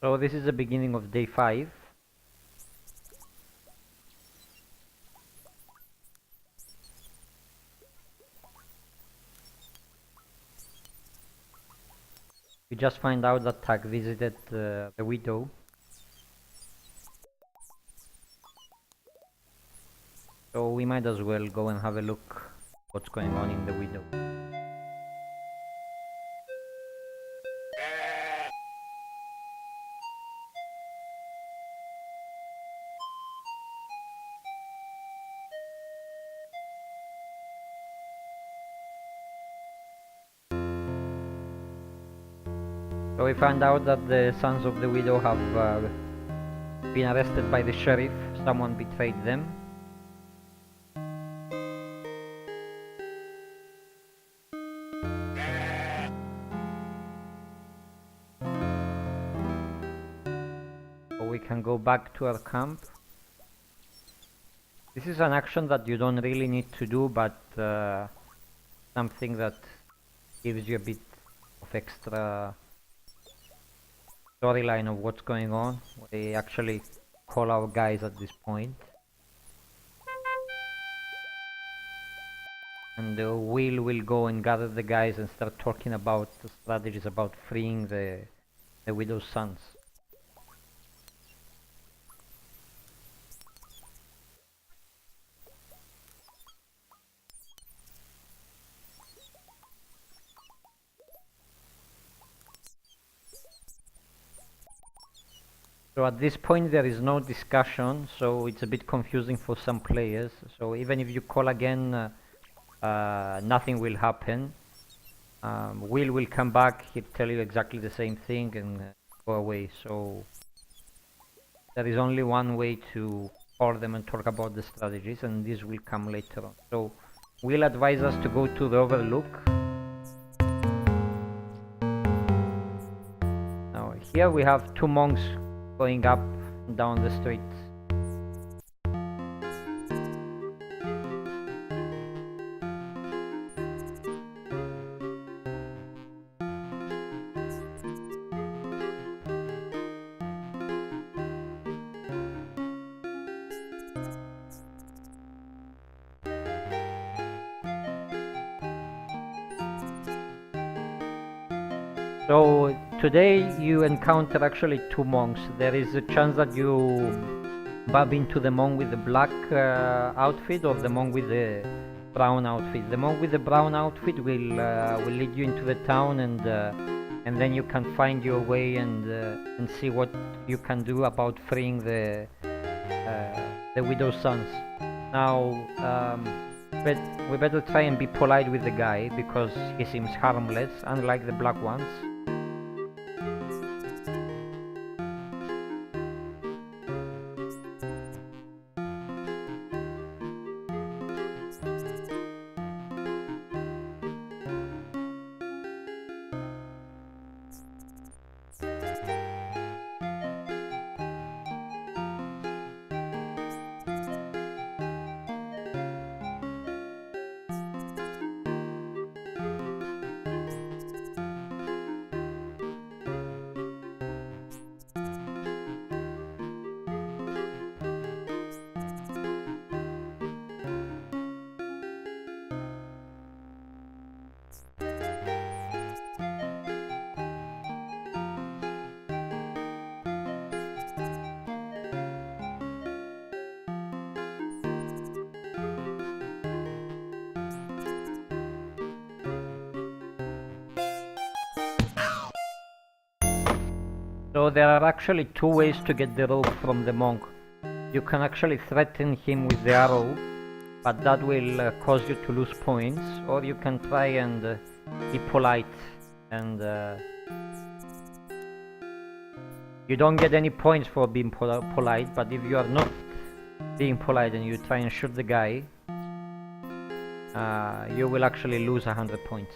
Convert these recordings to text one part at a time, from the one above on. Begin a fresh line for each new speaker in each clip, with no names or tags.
So this is the beginning of day 5. We just find out that Tag visited the widow. So we might as well go and have a look what's going on in the widow. So we find out that the sons of the widow have been arrested by the sheriff. Someone betrayed them. So we can go back to our camp. This is an action that you don't really need to do, but something that gives you a bit of extra storyline of what's going on. We actually call our guys at this point. And will go and gather the guys and start talking about the strategies about freeing the widow's sons. So at this point there is no discussion, so it's a bit confusing for some players. So even if you call again, nothing will happen. Will come back, he'll tell you exactly the same thing and go away. So there is only one way to call them and talk about the strategies, and this will come later on. So Will advise us to go to the overlook. Now here we have two monks going up and down the street. So today you encounter actually two monks. There is a chance that you bump into the monk with the black outfit or the monk with the brown outfit. The monk with the brown outfit will lead you into the town, and then you can find your way and see what you can do about freeing the widow's sons. Now but we better try and be polite with the guy because he seems harmless, unlike the black ones. So there are actually two ways to get the rope from the monk. You can actually threaten him with the arrow, but that will cause you to lose points, or you can try and be polite, and you don't get any points for being polite, but if you are not being polite and you try and shoot the guy, you will actually lose 100 points.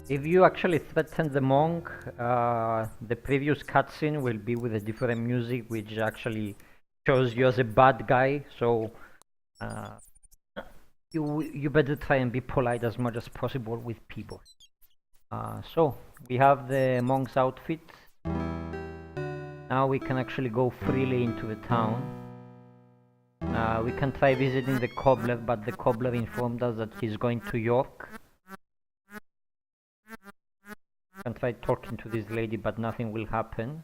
If you actually threaten the monk, the previous cutscene will be with a different music, which actually shows you as a bad guy. So you better try and be polite as much as possible with people. So we have the monk's outfit. Now we can actually go freely into the town. We can try visiting the cobbler, but the cobbler informed us that he's going to York. We can try talking to this lady, but nothing will happen.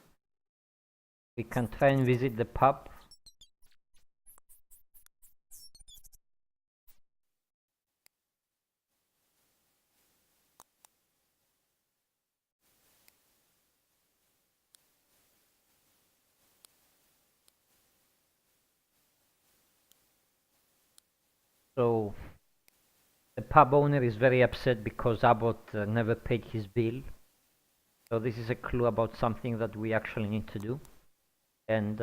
We can try and visit the pub. So the pub owner is very upset because Abbott never paid his bill. So this is a clue about something that we actually need to do. And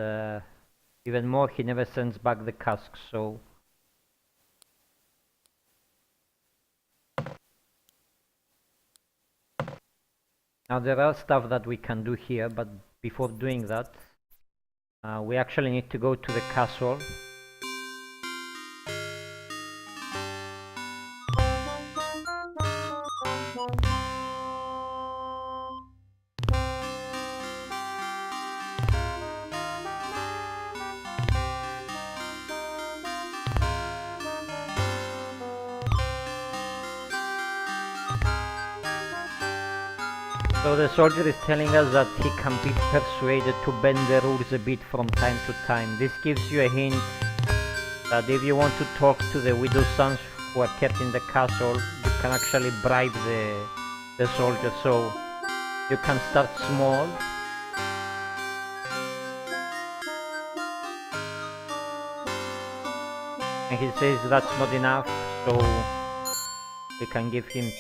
even more, he never sends back the casks, so... Now there are stuff that we can do here, but before doing that, we actually need to go to the castle. So the soldier is telling us that he can be persuaded to bend the rules a bit from time to time. This gives you a hint that if you want to talk to the widow's sons who are kept in the castle, you can actually bribe the soldier. So you can start small. And he says that's not enough, so we can give him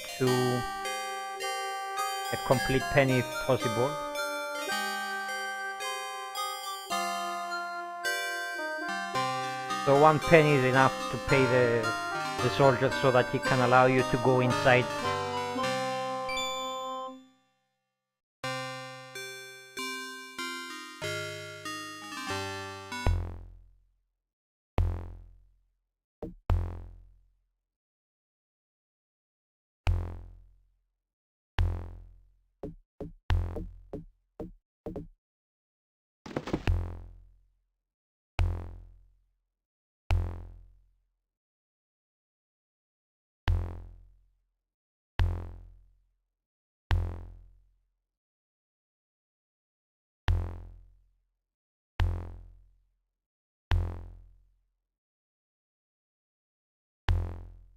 a complete penny if possible. So 1 penny is enough to pay the soldier so that he can allow you to go inside.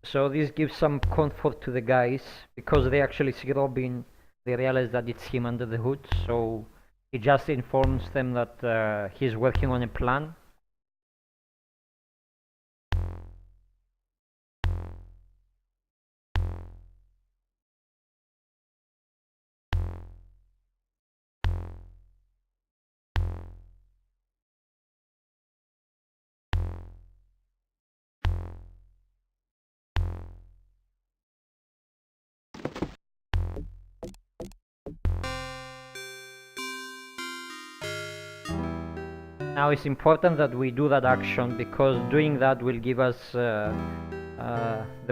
So this gives some comfort to the guys, because they actually see Robin, they realize that it's him under the hood, so he just informs them that he's working on a plan. Now it's important that we do that action, because doing that will give us the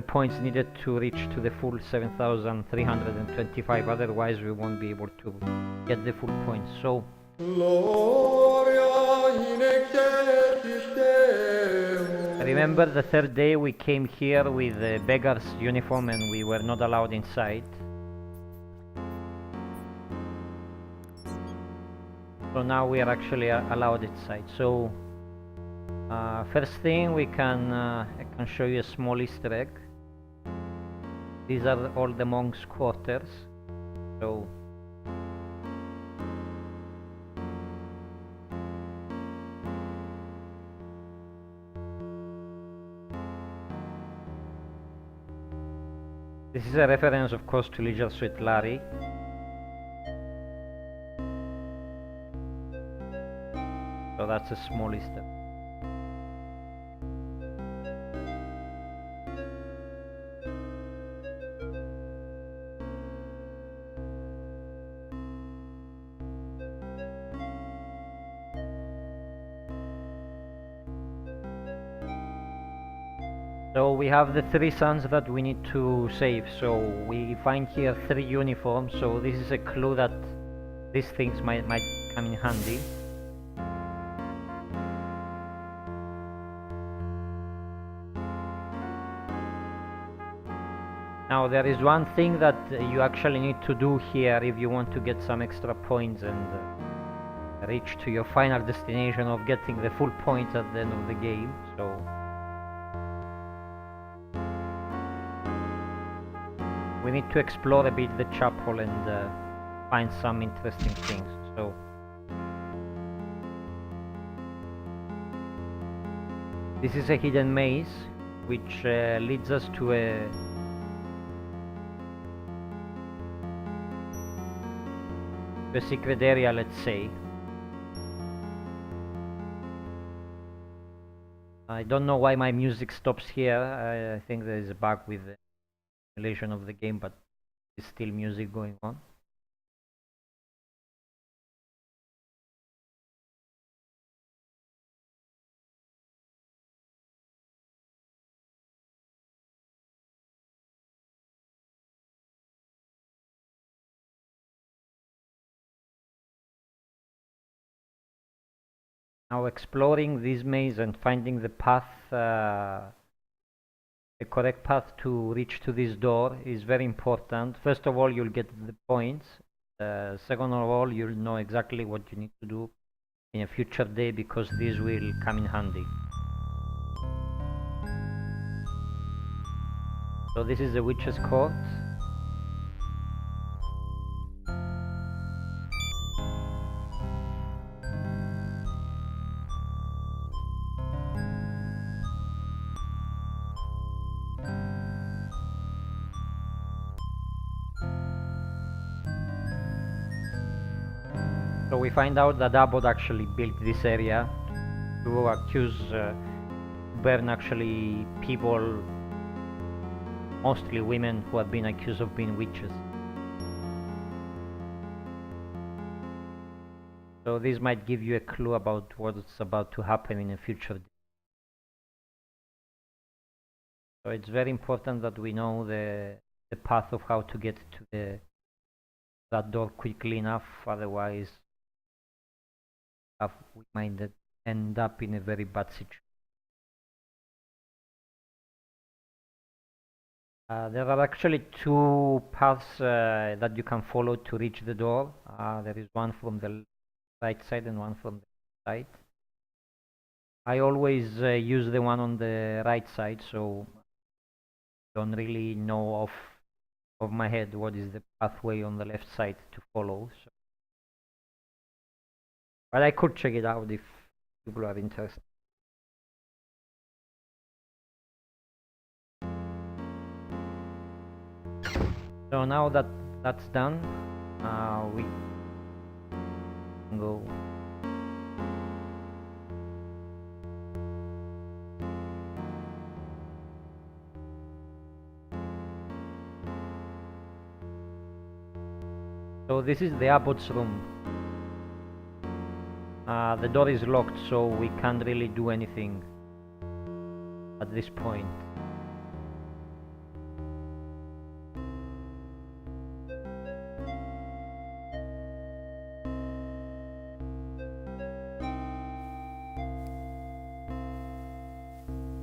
points needed to reach to the full 7,325, otherwise we won't be able to get the full points. So remember the third day we came here with the beggar's uniform and we were not allowed inside. So now we are actually allowed inside. So first thing I can show you a small Easter egg. These are all the monks' quarters. So this is a reference, of course, to Leisure Suit Larry. So that's a small Easter. So we have the 3 sons that we need to save. So we find here 3 uniforms. So this is a clue that these things might come in handy. Now there is one thing that you actually need to do here if you want to get some extra points and reach to your final destination of getting the full points at the end of the game. So we need to explore a bit the chapel and find some interesting things. So this is a hidden maze which leads us to a secret area, let's say. I don't know why my music stops here. I think there is a bug with the simulation of the game, but there's still music going on. Now exploring this maze and finding the path, the correct path to reach to this door is very important. First of all, you'll get the points. Second of all, you'll know exactly what you need to do in a future day because this will come in handy. So this is the witch's court. So we find out that Abbott actually built this area to accuse, burn actually people, mostly women who have been accused of being witches. So this might give you a clue about what's about to happen in a future. So it's very important that we know the path of how to get to that door quickly enough, otherwise we might end up in a very bad situation. There are actually 2 paths that you can follow to reach the door. There is one from the right side and one from the side. I always use the one on the right side, so I don't really know off of my head what is the pathway on the left side to follow. So. But I could check it out if people are interested. So now that that's done, we can go. So this is the Abbott's room. The door is locked, so we can't really do anything at this point.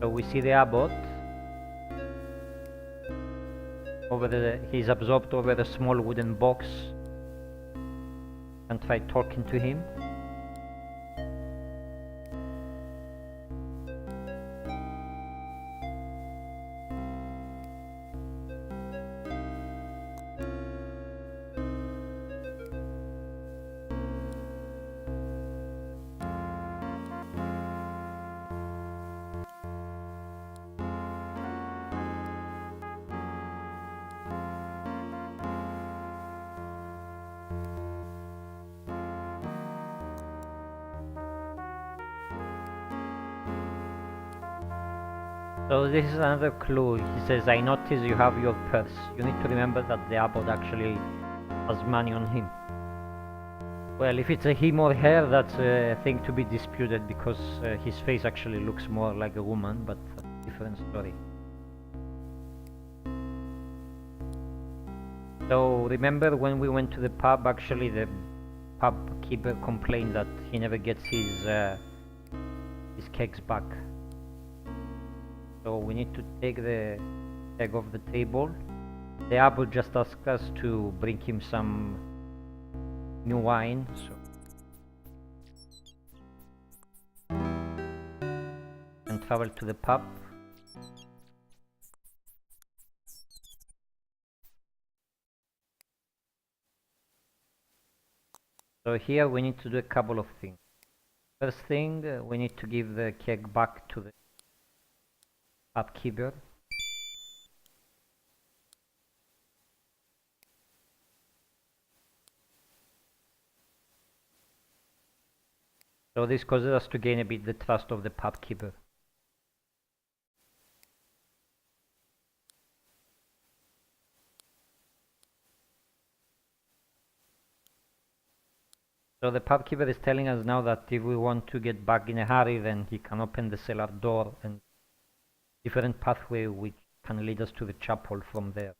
So we see the Abbott. He's absorbed over a small wooden box. And try talking to him. So this is another clue. He says, I notice you have your purse. You need to remember that the Abbot actually has money on him. Well, if it's a him or her, that's a thing to be disputed because his face actually looks more like a woman, but that's a different story. So remember when we went to the pub, actually the pub keeper complained that he never gets his kegs back. So we need to take the keg off the table. The apple just asked us to bring him some new wine, so and travel to the pub. So here we need to do a couple of things. First thing, we need to give the keg back to the pub keeper. So this causes us to gain a bit the trust of the pub keeper. So the pub keeper is telling us now that if we want to get back in a hurry, then he can open the cellar door and different pathway which can lead us to the chapel from there.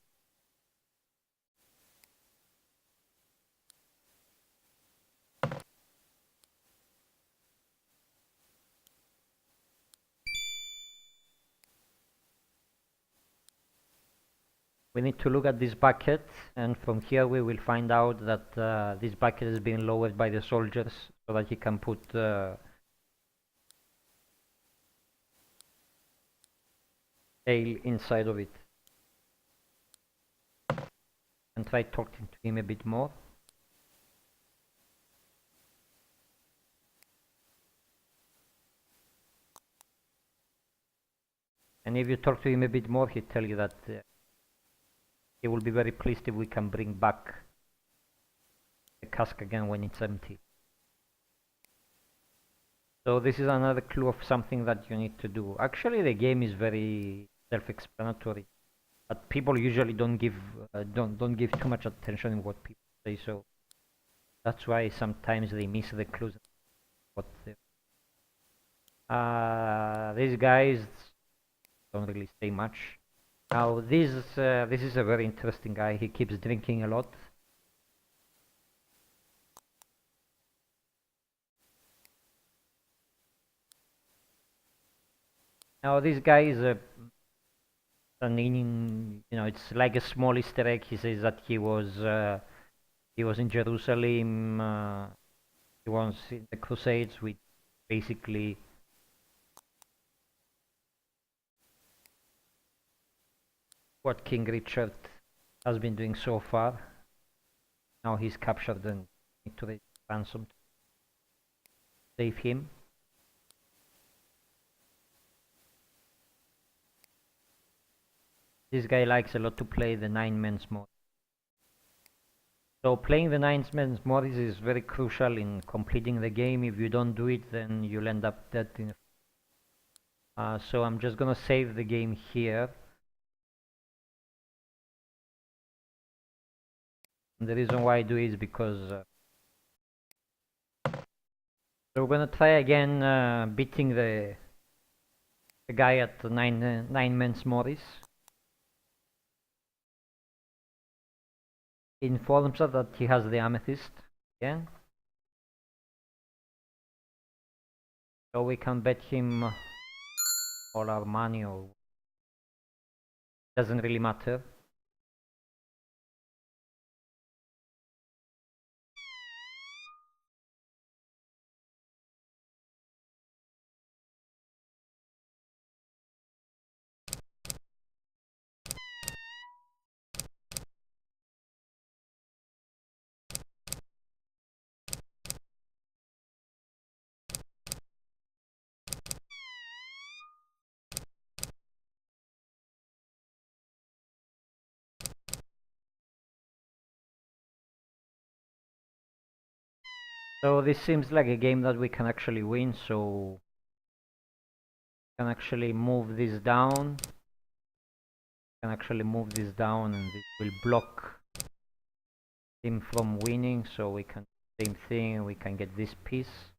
We need to look at this bucket, and from here we will find out that this bucket is being lowered by the soldiers so that he can put ale inside of it. And try talking to him a bit more. And if you talk to him a bit more, he'll tell you that he will be very pleased if we can bring back the cask again when it's empty. So this is another clue of something that you need to do. Actually, the game is very self-explanatory, but people usually don't give too much attention in what people say. So that's why sometimes they miss the clues. These guys don't really say much. Now this is a very interesting guy. He keeps drinking a lot. Now this guy is it's like a small Easter egg. He says that he was in Jerusalem. He was in the Crusades, which basically what King Richard has been doing so far. Now he's captured and need to raise ransom to save him. This guy likes a lot to play the 9 men's mode. So playing the 9 men's mode is very crucial in completing the game. If you don't do it, then you'll end up dead. So I'm just gonna save the game here. And the reason why I do it is because so we're gonna try again beating the guy at the 9 men's Morris. Informs us that he has the amethyst again. So we can bet him all our money, or doesn't really matter. So this seems like a game that we can actually win, so we can actually move this down. And this will block him from winning, so we can do the same thing, we can get this piece.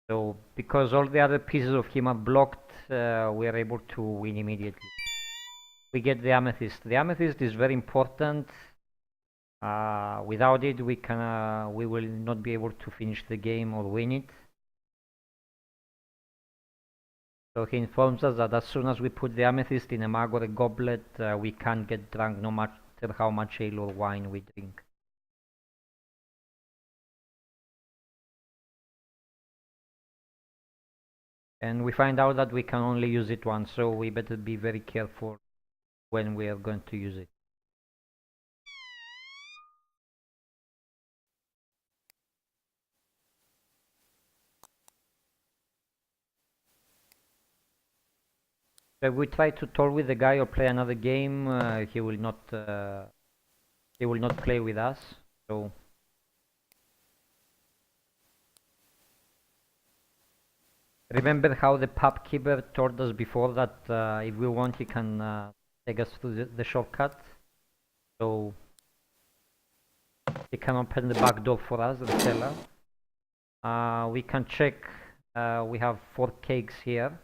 So because all the other pieces of him are blocked, we are able to win immediately. We get the amethyst. The amethyst is very important Without it, we will not be able to finish the game or win it. So he informs us that as soon as we put the amethyst in a mug or a goblet, we can't get drunk no matter how much ale or wine we drink. And we find out that we can only use it once, so we better be very careful when we are going to use it. If we try to talk with the guy or play another game, he will not play with us. So remember how the pub keeper told us before that if we want, he can take us through the shortcut. So he can open the back door for us, the cellar. We can check. We have 4 cakes here.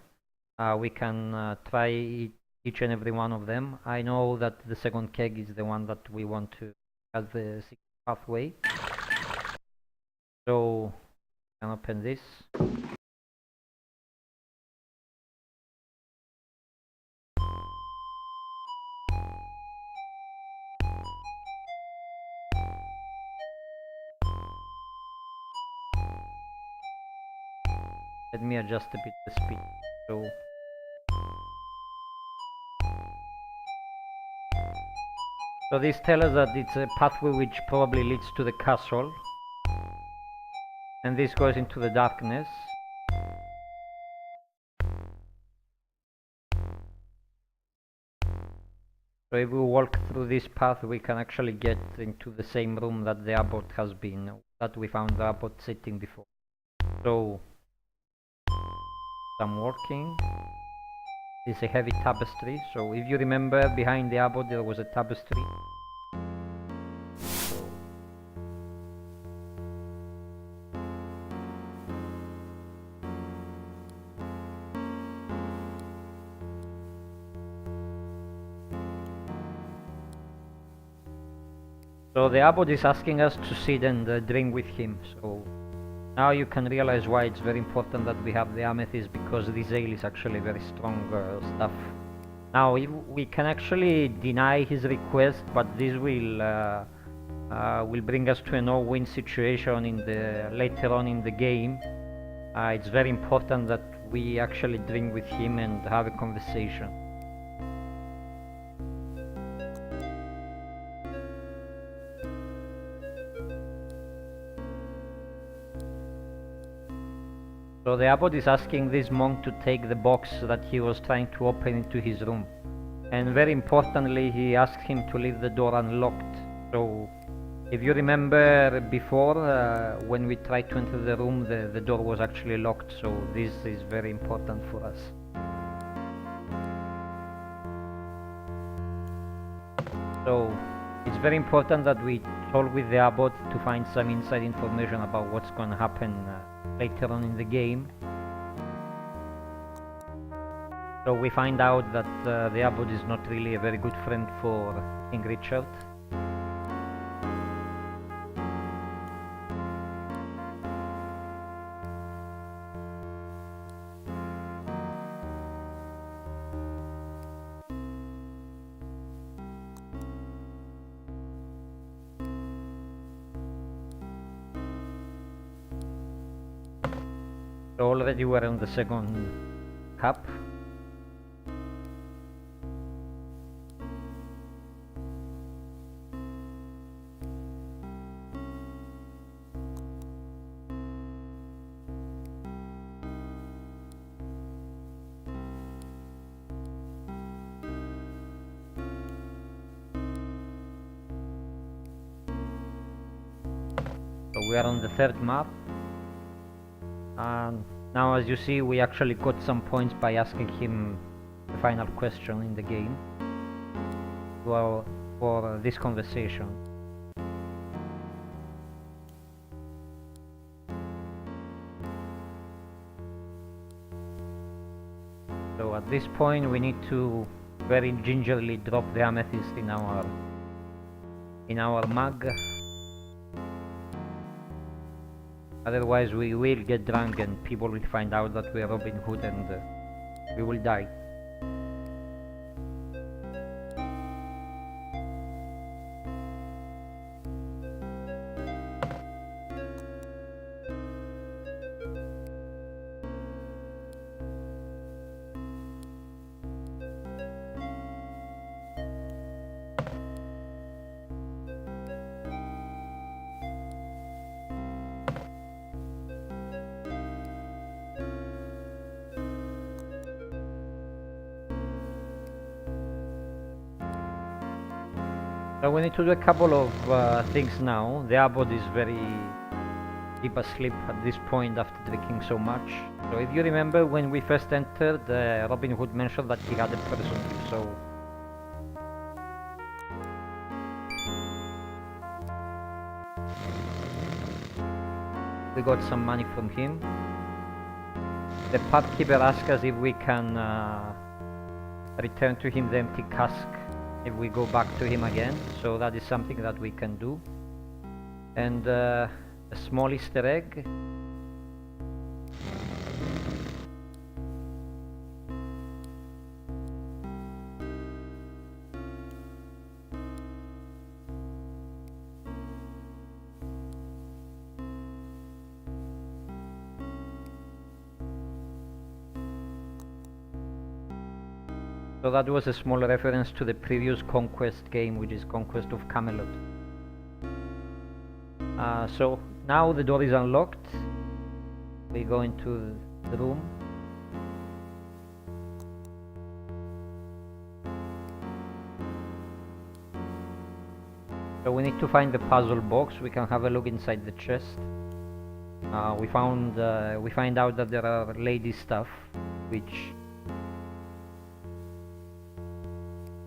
We can try each and every one of them. I know that the second keg is the one that we want to have the secret pathway. So I can open this. Let me adjust a bit the speed. So this tells us that it's a pathway which probably leads to the castle. And this goes into the darkness. So if we walk through this path, we can actually get into the same room that the abbot has been, that we found the abbot sitting before. So I'm working. It's a heavy tapestry, so if you remember, behind the abbot there was a tapestry. So the abbot is asking us to sit and drink with him. So now you can realize why it's very important that we have the amethyst, because this ale is actually very strong stuff. Now we can actually deny his request, but this will bring us to a no-win situation later on in the game. It's very important that we actually drink with him and have a conversation. So the abbot is asking this monk to take the box that he was trying to open into his room. And very importantly, he asked him to leave the door unlocked. So if you remember before, when we tried to enter the room, the door was actually locked. So this is very important for us. So it's very important that we talk with the abbot to find some inside information about what's going to happen later on in the game. So we find out that the abbot is not really a very good friend for King Richard. So already we're on the second cup. So we are on the third map. And now, as you see, we actually got some points by asking him the final question in the game. Well, for this conversation. So at this point we need to very gingerly drop the amethyst in our in our mug. Otherwise we will get drunk and people will find out that we are Robin Hood and we will die. So we need to do a couple of things now. The abbot is very deep asleep at this point after drinking so much. So if you remember when we first entered, Robin Hood mentioned that he had a person tip, so we got some money from him. The pub keeper asked us if we can return to him the empty cask if we go back to him again, so that is something that we can do. And a small Easter egg. So that was a small reference to the previous Conquest game, which is Conquest of Camelot. So now the door is unlocked. We go into the room. So we need to find the puzzle box. We can have a look inside the chest. We find out that there are lady stuff, which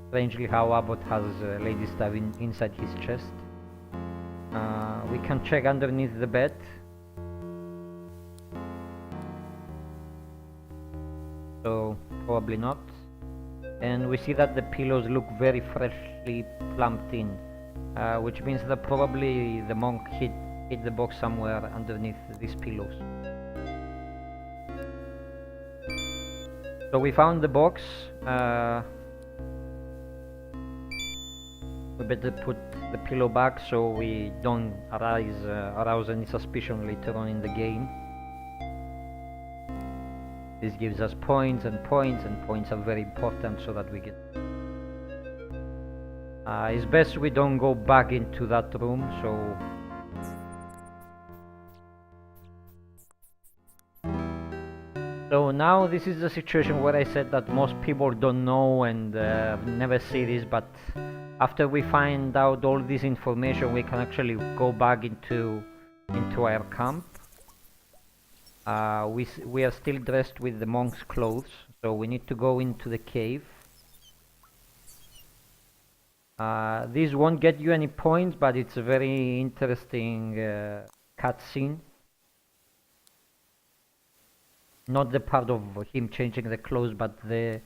strangely how Abbott has lady stuff inside his chest. We can check underneath the bed. So probably not. And we see that the pillows look very freshly plumped in, which means that probably the monk hid the box somewhere underneath these pillows. So we found the box. We better put the pillow back so we don't arouse any suspicion later on in the game. This gives us points, and points are very important so that we get... it's best we don't go back into that room, so... So now this is the situation where I said that most people don't know and never see this, but after we find out all this information we can actually go back into our camp. We are still dressed with the monk's clothes, so we need to go into the cave. This won't get you any points, but it's a very interesting cutscene. Not the part of him changing the clothes, but the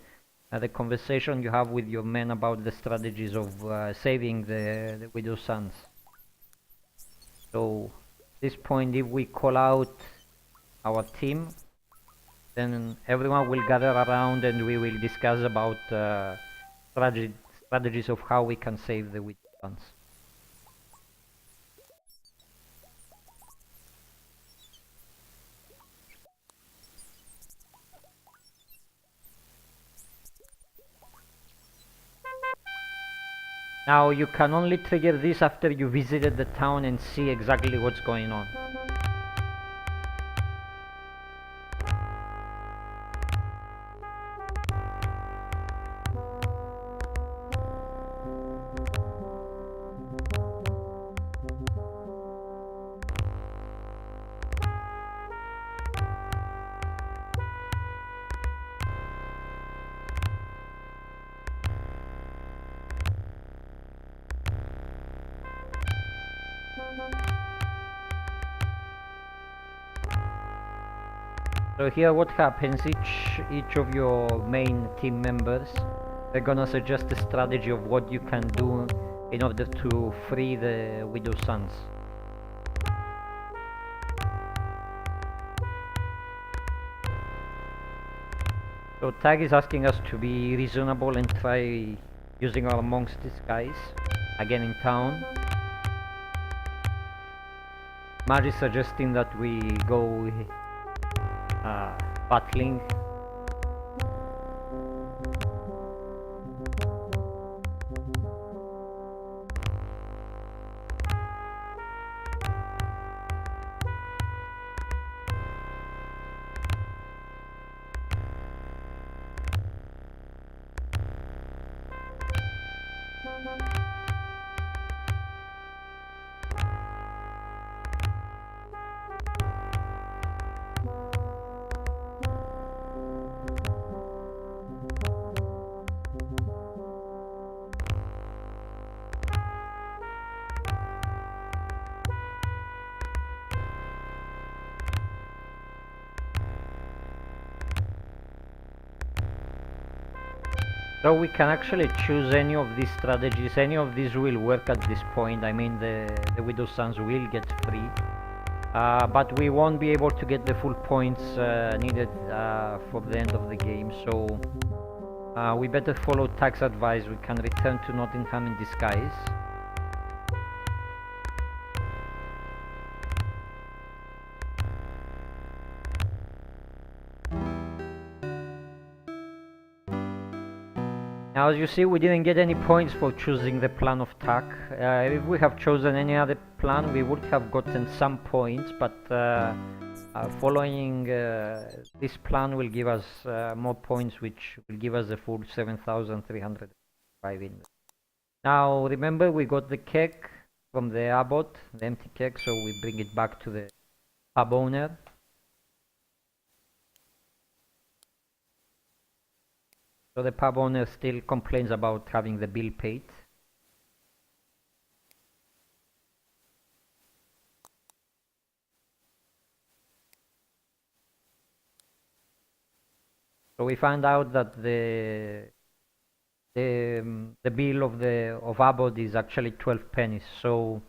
conversation you have with your men about the strategies of saving the widow's sons. So at this point, if we call out our team, then everyone will gather around and we will discuss about strategies of how we can save the widow's sons. Now you can only trigger this after you visited the town and see exactly what's going on. So here what happens, each of your main team members, they're gonna suggest a strategy of what you can do in order to free the Widow Sons. So Tag is asking us to be reasonable and try using our monk's disguise again in town. Marge is suggesting that we go battling. So we can actually choose any of these strategies. Any of these will work at this point. I mean, the Widow Sons will get free, but we won't be able to get the full points needed for the end of the game. So we better follow Tag's advice. We can return to Nottingham in disguise. Now, as you see, we didn't get any points for choosing the plan of Tag. If we have chosen any other plan, we would have gotten some points, but following this plan will give us more points, which will give us a full 7,305 in. Now, remember, we got the keg from the abbot, the empty keg, so we bring it back to the pub owner. So the pub owner still complains about having the bill paid. So we find out that the bill of Abbott is actually 12 pennies. So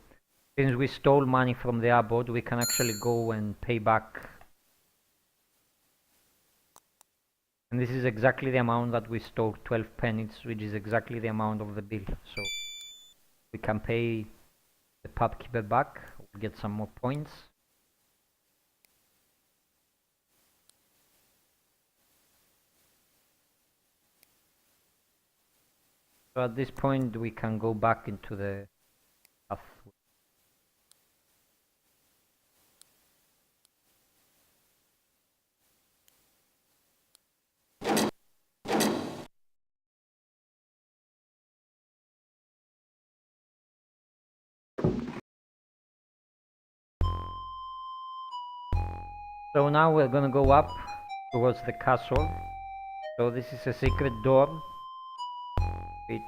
since we stole money from the Abbott, we can actually go and pay back. And this is exactly the amount that we stole, 12 pennies, which is exactly the amount of the bill. So we can pay the pub keeper back, we'll get some more points. So at this point we can go back into the path. So now we're gonna go up towards the castle. So this is a secret door, which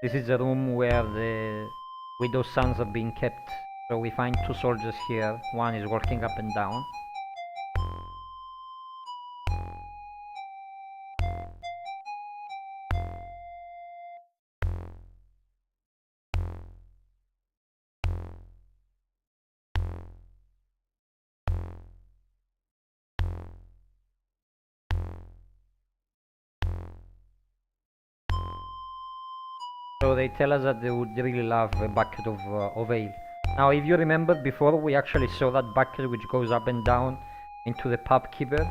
this is a room where the widow's sons are being kept. So we find two soldiers here. One is walking up and down. So they tell us that they would really love a bucket of ale. Now, if you remember before, we actually saw that bucket which goes up and down into the pub keeper,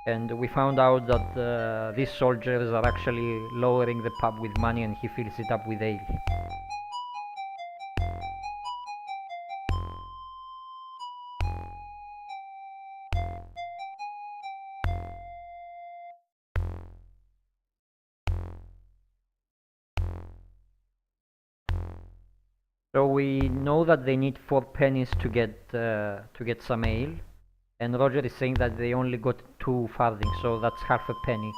and we found out that these soldiers are actually lowering the pub with money, and he fills it up with ale. So we know that they need 4 pennies to get some ale, and Roger is saying that they only got 2 farthings, so that's half a penny.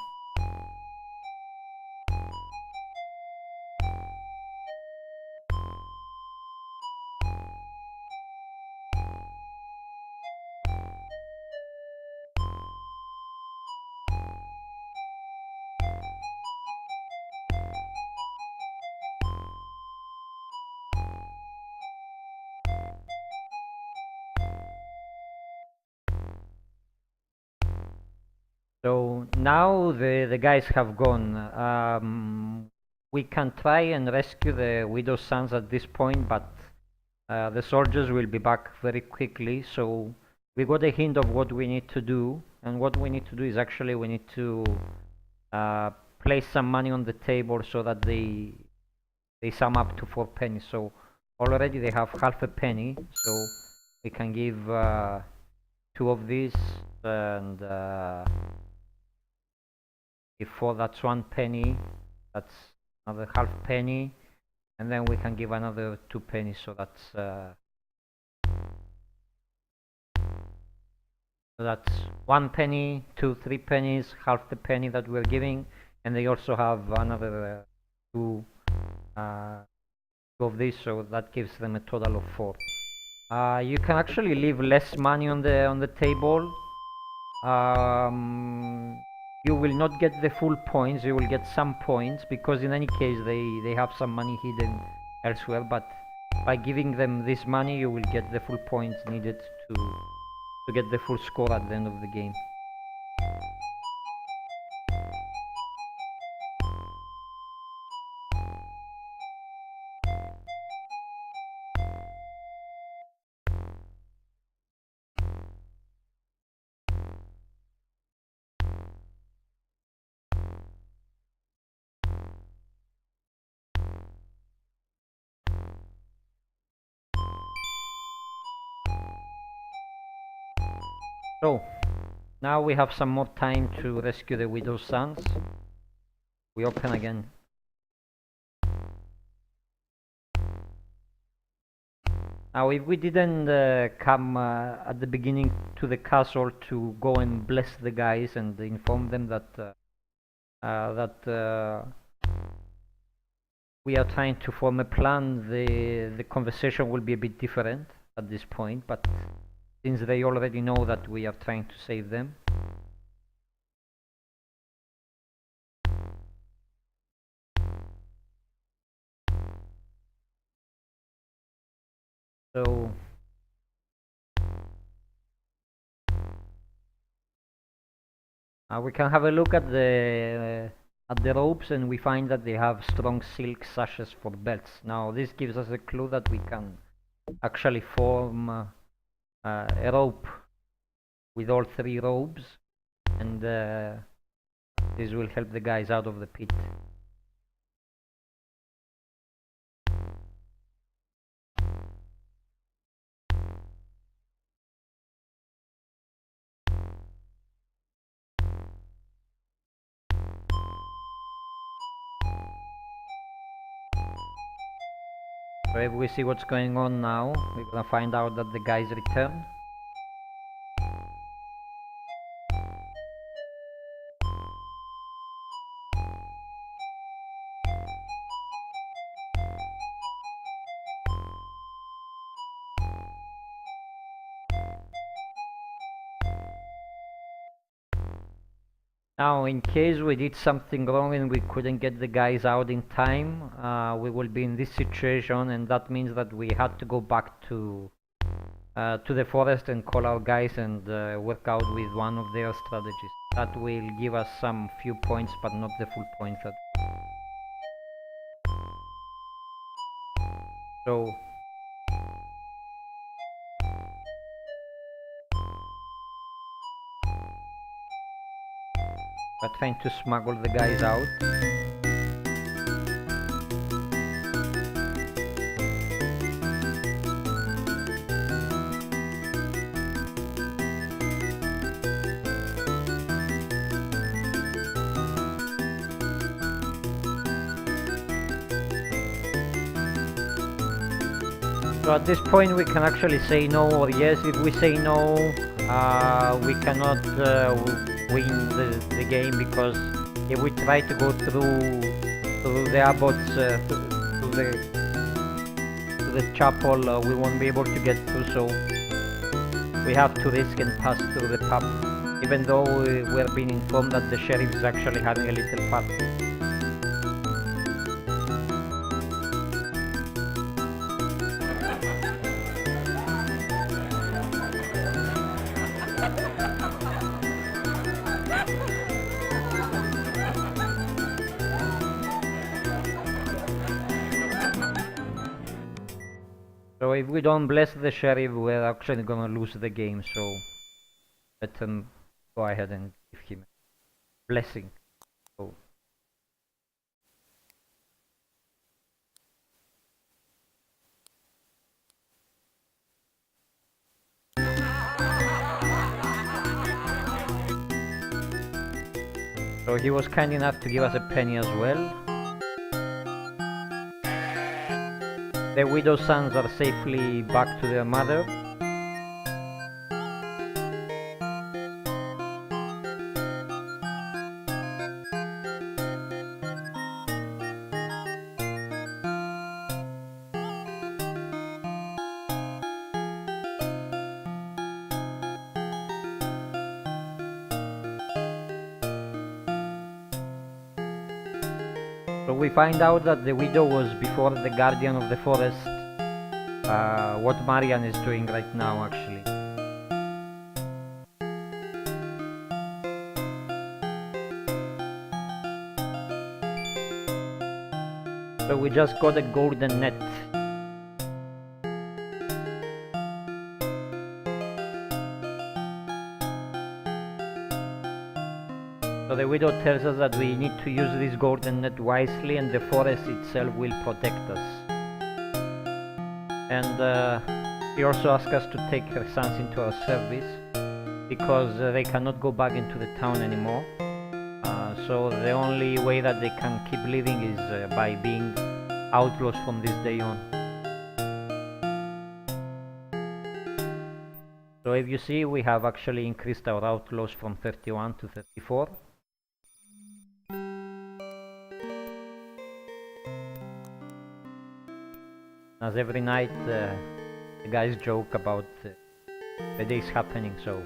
So now the guys have gone. We can try and rescue the widow's sons at this point, but the soldiers will be back very quickly. So we got a hint of what we need to do, and what we need to do is actually we need to place some money on the table so that they sum up to 4 pennies. So already they have half a penny, so we can give 2 of these, and if 4, that's 1 penny, that's another half penny, and then we can give another 2 pennies, so that's 1 penny, 2, 3 pennies, half the penny that we're giving, and they also have another 2 of these, so that gives them a total of 4. You can actually leave less money on the table. You will not get the full points, you will get some points, because in any case they have some money hidden elsewhere, but by giving them this money you will get the full points needed to get the full score at the end of the game. So now we have some more time to rescue the widow's sons. We open again. Now if we didn't come at the beginning to the castle to go and bless the guys and inform them that we are trying to form a plan, the conversation will be a bit different at this point, but since they already know that we are trying to save them. So we can have a look at the ropes, and we find that they have strong silk sashes for belts. Now this gives us a clue that we can actually form a rope with all 3 ropes, and this will help the guys out of the pit. So if we see what's going on now, we're gonna find out that the guys return. Now, in case we did something wrong and we couldn't get the guys out in time, we will be in this situation, and that means that we had to go back to the forest and call our guys and work out with one of their strategies. That will give us some few points, but not the full points. So we're trying to smuggle the guys out. So at this point we can actually say no or yes. If we say no, we cannot win the game, because if we try to go through the abbots, to the chapel, we won't be able to get through, so we have to risk and pass through the pub, even though we're being informed that the sheriff is actually having a little party. So if we don't bless the sheriff, we're actually gonna lose the game, so let's go ahead and give him a blessing. So, so he was kind enough to give us a penny as well. The widow's sons are safely back to their mother. So we find out that the widow was before the guardian of the forest. What Marian is doing right now, actually. So we just got a golden net. So the widow tells us that we need to use this golden net wisely, and the forest itself will protect us. And she also asks us to take her sons into our service, because they cannot go back into the town anymore. So the only way that they can keep living is by being outlaws from this day on. So if you see, we have actually increased our outlaws from 31 to 34. As every night the guys joke about the days happening, so